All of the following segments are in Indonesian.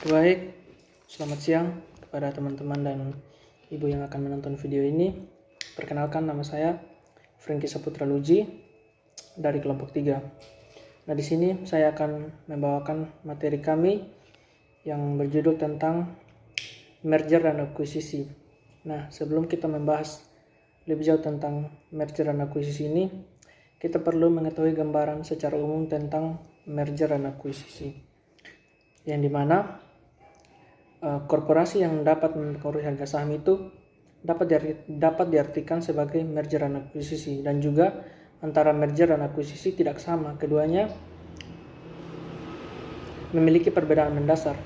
Baik, selamat siang kepada teman-teman dan ibu yang akan menonton video ini. Perkenalkan, nama saya Franky Saputra Luji dari kelompok 3. Nah, di sini saya akan membawakan materi kami yang berjudul tentang merger dan akuisisi. Nah, sebelum kita membahas lebih jauh tentang merger dan akuisisi ini, kita perlu mengetahui gambaran secara umum tentang merger dan akuisisi, yang dimana korporasi yang dapat mempengaruhi harga saham itu dapat diartikan sebagai merger dan akuisisi, dan juga antara merger dan akuisisi tidak sama. Keduanya memiliki perbedaan mendasar.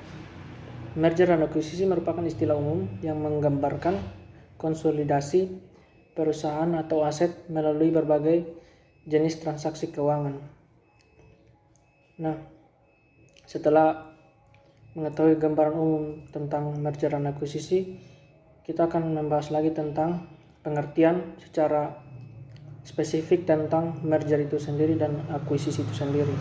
Merger dan akuisisi merupakan istilah umum yang menggambarkan konsolidasi perusahaan atau aset melalui berbagai jenis transaksi keuangan. Nah, setelah mengetahui gambaran umum tentang merger dan akuisisi, kita akan membahas lagi tentang pengertian secara spesifik tentang merger itu sendiri dan akuisisi itu sendiri.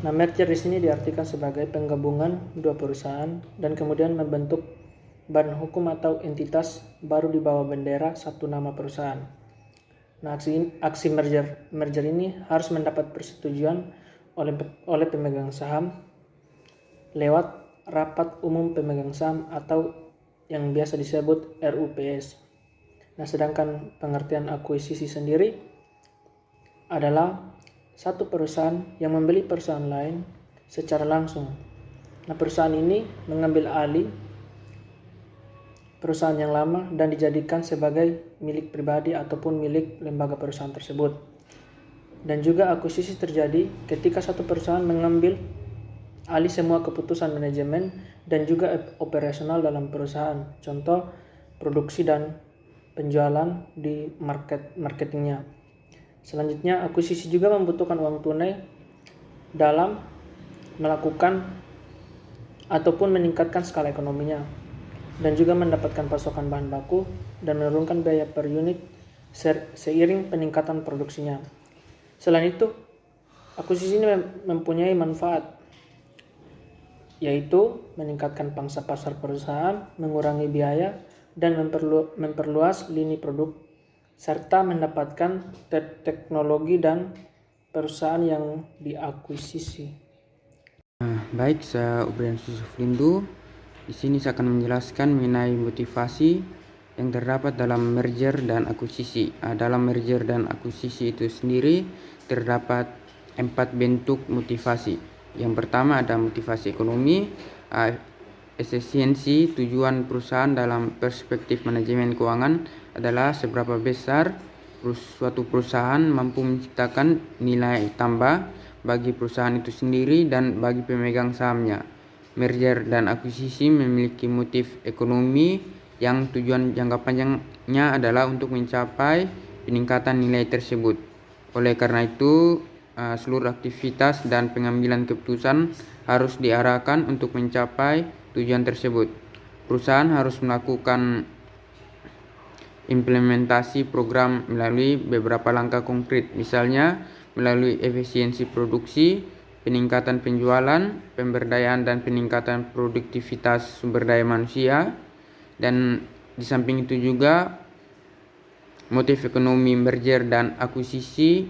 Nah, merger di sini diartikan sebagai penggabungan dua perusahaan dan kemudian membentuk badan hukum atau entitas baru di bawah bendera satu nama perusahaan. Nah, aksi merger ini harus mendapat persetujuan oleh pemegang saham lewat rapat umum pemegang saham atau yang biasa disebut RUPS. Nah, sedangkan pengertian akuisisi sendiri adalah satu perusahaan yang membeli perusahaan lain secara langsung. Nah, perusahaan ini mengambil alih perusahaan yang lama dan dijadikan sebagai milik pribadi ataupun milik lembaga perusahaan tersebut. Dan juga akuisisi terjadi ketika satu perusahaan mengambil alih semua keputusan manajemen dan juga operasional dalam perusahaan, contoh produksi dan penjualan di marketingnya. Selanjutnya, akuisisi juga membutuhkan uang tunai dalam melakukan ataupun meningkatkan skala ekonominya, dan juga mendapatkan pasokan bahan baku dan menurunkan biaya per unit seiring peningkatan produksinya. Selain itu, akuisisi ini mempunyai manfaat, yaitu meningkatkan pangsa pasar perusahaan, mengurangi biaya, dan memperluas lini produk, serta mendapatkan teknologi dan perusahaan yang diakuisisi. Baik, saya Ubrian Yusuf Lindu. Di sini saya akan menjelaskan mengenai motivasi yang terdapat dalam merger dan akuisisi. Dalam merger dan akuisisi itu sendiri terdapat 4 bentuk motivasi. Yang pertama ada motivasi ekonomi, efisiensi. Tujuan perusahaan dalam perspektif manajemen keuangan adalah seberapa besar suatu perusahaan mampu menciptakan nilai tambah bagi perusahaan itu sendiri dan bagi pemegang sahamnya. Merger dan akuisisi memiliki motif ekonomi yang tujuan jangka panjangnya adalah untuk mencapai peningkatan nilai tersebut. Oleh karena itu, seluruh aktivitas dan pengambilan keputusan harus diarahkan untuk mencapai tujuan tersebut. Perusahaan harus melakukan implementasi program melalui beberapa langkah konkret, misalnya melalui efisiensi produksi, peningkatan penjualan, pemberdayaan dan peningkatan produktivitas sumber daya manusia. Dan di samping itu juga motif ekonomi merger dan akuisisi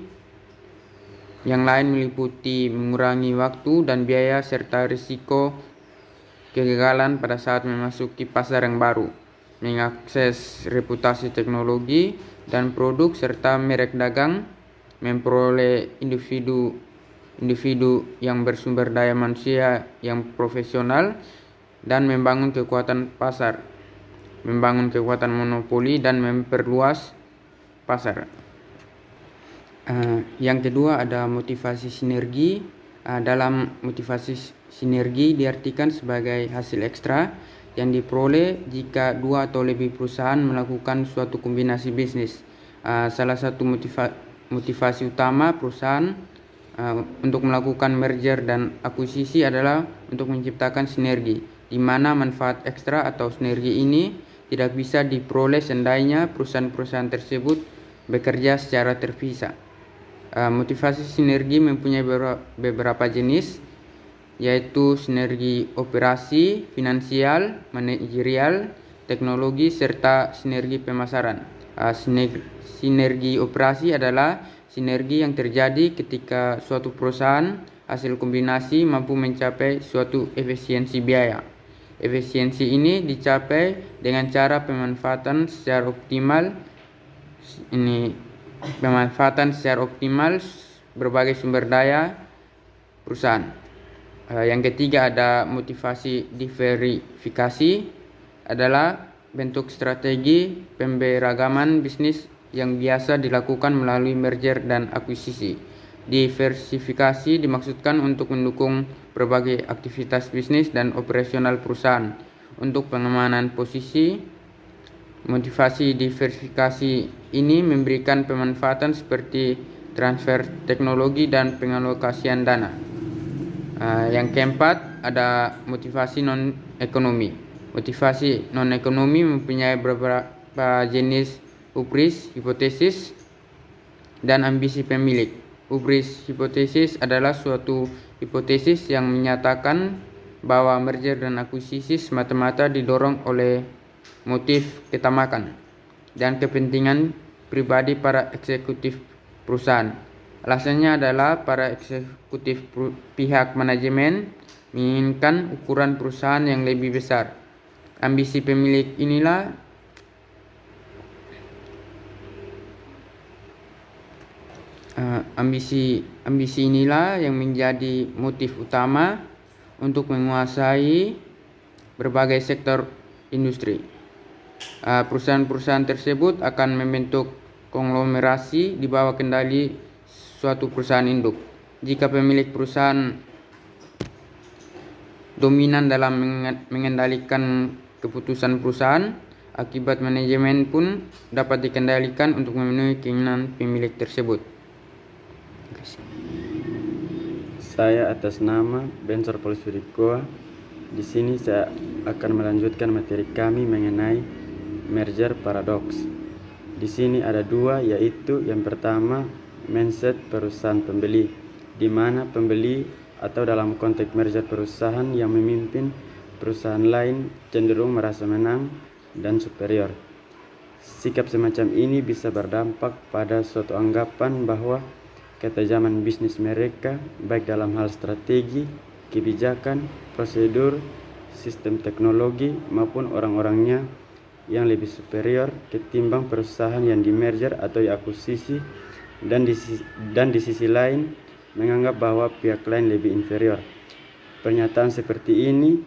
yang lain meliputi mengurangi waktu dan biaya serta risiko kegagalan pada saat memasuki pasar yang baru, mengakses reputasi teknologi dan produk serta merek dagang, memperoleh individu yang bersumber daya manusia yang profesional, dan membangun kekuatan pasar, membangun kekuatan monopoli dan memperluas pasar. Yang kedua ada motivasi sinergi. Dalam motivasi sinergi diartikan sebagai hasil ekstra yang diperoleh jika dua atau lebih perusahaan melakukan suatu kombinasi bisnis. Salah satu motivasi utama perusahaan untuk melakukan merger dan akuisisi adalah untuk menciptakan sinergi, di mana manfaat ekstra atau sinergi ini tidak bisa diperoleh seandainya perusahaan-perusahaan tersebut bekerja secara terpisah. Motivasi sinergi mempunyai beberapa jenis, yaitu sinergi operasi, finansial, manajerial, teknologi, serta sinergi pemasaran. Sinergi operasi adalah sinergi yang terjadi ketika suatu perusahaan hasil kombinasi mampu mencapai suatu efisiensi biaya. Efisiensi ini dicapai dengan cara pemanfaatan secara optimal berbagai sumber daya perusahaan. Yang ketiga ada motivasi diverifikasi, adalah bentuk strategi pemberagaman bisnis yang biasa dilakukan melalui merger dan akuisisi. Diversifikasi dimaksudkan untuk mendukung berbagai aktivitas bisnis dan operasional perusahaan untuk pengamanan posisi. Motivasi diversifikasi ini memberikan pemanfaatan seperti transfer teknologi dan pengalokasian dana. Yang keempat ada motivasi non-ekonomi. Motivasi non-ekonomi mempunyai beberapa jenis: hubris, hipotesis, dan ambisi pemilik. Hubris hipotesis adalah suatu hipotesis yang menyatakan bahwa merger dan akuisisi semata-mata didorong oleh motif ketamakan dan kepentingan pribadi para eksekutif perusahaan. Alasannya adalah para eksekutif pihak manajemen menginginkan ukuran perusahaan yang lebih besar. Ambisi pemilik inilah ambisi inilah yang menjadi motif utama untuk menguasai berbagai sektor industri. Perusahaan-perusahaan tersebut akan membentuk konglomerasi di bawah kendali suatu perusahaan induk. Jika pemilik perusahaan dominan dalam mengendalikan keputusan perusahaan, akibat manajemen pun dapat dikendalikan untuk memenuhi keinginan pemilik tersebut. Saya atas nama Bensor Polisudikoa. Di sini saya akan melanjutkan materi kami mengenai merger paradox. Di sini ada dua, yaitu yang pertama mindset perusahaan pembeli, di mana pembeli atau dalam konteks merger perusahaan yang memimpin perusahaan lain cenderung merasa menang dan superior. Sikap semacam ini bisa berdampak pada suatu anggapan bahwa ketajaman bisnis mereka, baik dalam hal strategi, kebijakan, prosedur, sistem teknologi, maupun orang-orangnya yang lebih superior ketimbang perusahaan yang dimerger atau diakuisisi, dan di sisi lain menganggap bahwa pihak lain lebih inferior. Pernyataan seperti ini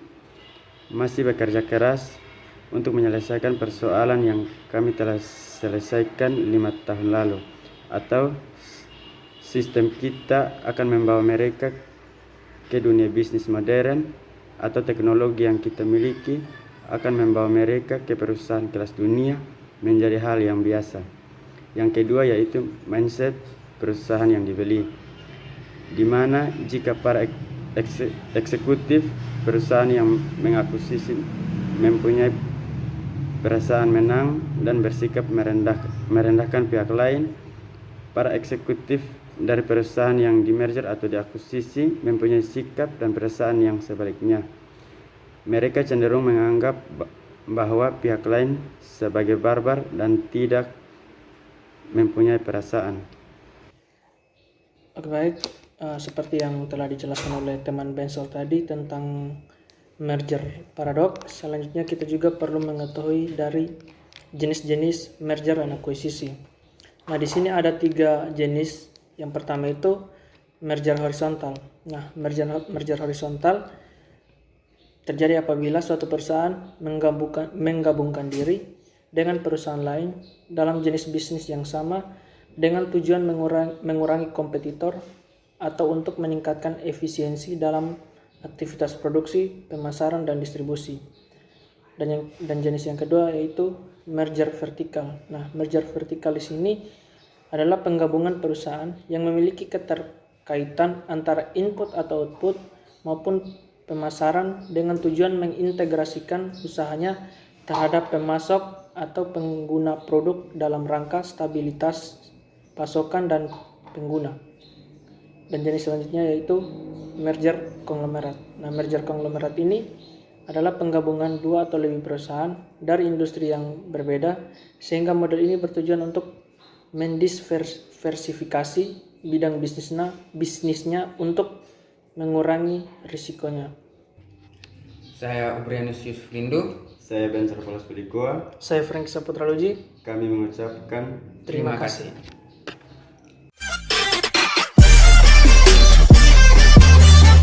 masih bekerja keras untuk menyelesaikan persoalan yang kami telah selesaikan 5 tahun lalu, atau sistem kita akan membawa mereka ke dunia bisnis modern, atau teknologi yang kita miliki akan membawa mereka ke perusahaan kelas dunia menjadi hal yang biasa. Yang kedua yaitu mindset perusahaan yang dibeli, di mana jika para eksekutif perusahaan yang mengakuisisi mempunyai perasaan menang dan bersikap merendahkan pihak lain, para eksekutif dari perusahaan yang dimerger atau diakuisisi mempunyai sikap dan perasaan yang sebaliknya. Mereka cenderung menganggap bahwa pihak lain sebagai barbar dan tidak mempunyai perasaan. Oke, baik, seperti yang telah dijelaskan oleh teman Bensor tadi tentang merger paradox, selanjutnya kita juga perlu mengetahui dari jenis-jenis merger dan akuisisi. Nah, di sini ada 3 jenis. Yang pertama itu merger horizontal. Nah, merger horizontal terjadi apabila suatu perusahaan menggabungkan diri dengan perusahaan lain dalam jenis bisnis yang sama dengan tujuan mengurangi kompetitor atau untuk meningkatkan efisiensi dalam aktivitas produksi, pemasaran, dan distribusi. Dan jenis yang kedua yaitu merger vertikal. Nah, merger vertikal di sini adalah penggabungan perusahaan yang memiliki keterkaitan antara input atau output maupun pemasaran dengan tujuan mengintegrasikan usahanya terhadap pemasok atau pengguna produk dalam rangka stabilitas pasokan dan pengguna. Dan jenis selanjutnya yaitu merger konglomerat. Nah, merger konglomerat ini adalah penggabungan dua atau lebih perusahaan dari industri yang berbeda, sehingga model ini bertujuan untuk mendiversifikasi bidang bisnisnya untuk mengurangi risikonya. Saya Ubrianus Yusuf Lindo. Saya Bencer Polos Pudikoa. Saya Frank Saputra Luji. Kami mengucapkan Terima kasih.